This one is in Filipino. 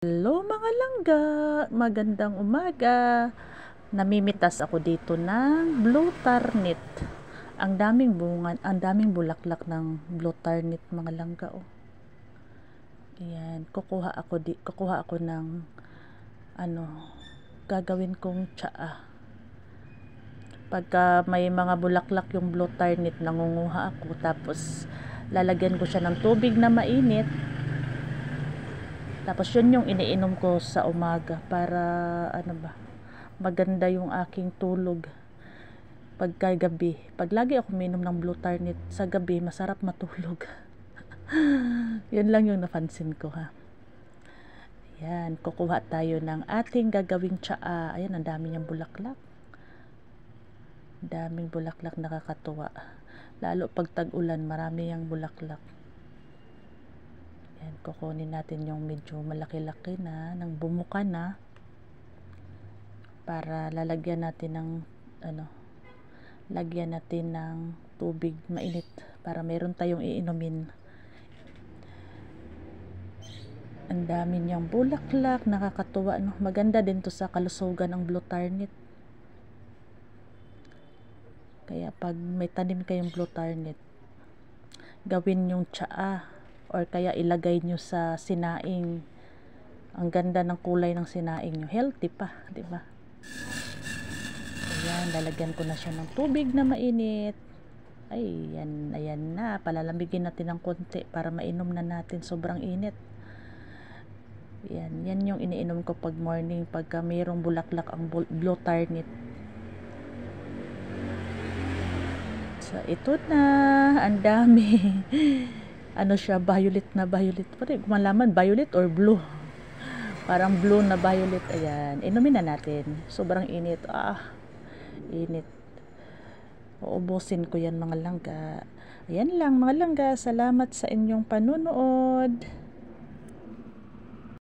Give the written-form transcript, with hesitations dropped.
Hello mga langga, magandang umaga. Namimitas ako dito ng blue turnip. Ang daming bunga, ang daming bulaklak ng blue turnip mga langga oh. Ayan, kukuha ako ng ano, gagawin kong tsaa. Pagka may mga bulaklak yung blue turnip, nangunguha ako tapos lalagyan ko siya ng tubig na mainit. Tapos yun yung iniinom ko sa umaga para maganda yung aking tulog pagka gabi. Pag lagi ako minom ng blue turnip sa gabi, masarap matulog. Yun lang yung napansin ko ha. Ayan, kukuha tayo ng ating gagawing tsaa. Ayan, ang dami niyang bulaklak. Daming bulaklak, nakakatuwa. Lalo pag tag-ulan, marami yung bulaklak. Ayan, kukunin natin yung medyo malaki-laki na, ng bumuka na, para lalagyan natin ng lagyan natin ng tubig mainit para meron tayong iinumin. Ang dami niyang bulaklak, nakakatuwa no. Maganda din to sa kalusugan ng blue turnip. Kaya pag may tanim kayong blue turnip, gawin yung tsaa or kaya ilagay nyo sa sinaing. Ang ganda ng kulay ng sinaing nyo, healthy pa, di ba? Ayan, lalagyan ko na siya ng tubig na mainit. Ayan, ayan na, palalamigin natin ng konti para mainom na natin, sobrang init. Yan, yan yung iniinom ko pag morning, pagka mayroong bulaklak ang blue turnip. So, ito na, ang dami. Ano siya, violet na violet. Pwede malaman, violet or blue. Parang blue na violet. Ayan, inumin na natin. Sobrang init. Init. Uubusin ko yan mga langga. Ayan lang mga langga. Salamat sa inyong panunood.